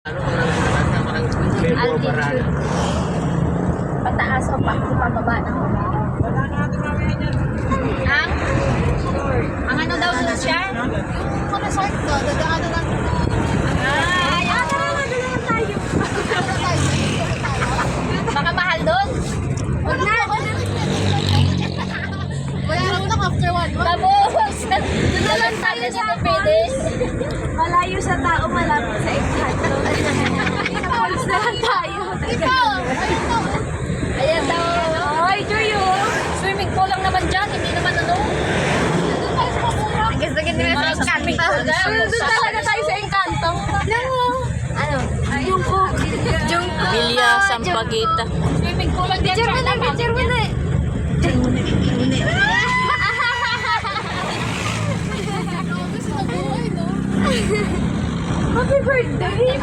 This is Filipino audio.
Altitude. Pataas o pababa ng ang ano daw siya? Yung resort ko, dadaan lang. Tayo. Baka mahal doon. Huwag na. Wala raw lang after 1 month. Tapos, doon na lang tayo sa pwede. Malayo sa tao, malapit sa ikhato. Falls na lang tayo. Ikaw! Ayan daw. Ay, Joyo. Swimming pool lang naman dyan. Hindi naman ano. Gusto-gin nila sa Encanto. Doon talaga tayo sa Encanto. Ano? Jungkook. Villa Sampaguita. Swimming pool lang dyan. Picture mo na. Happy birthday!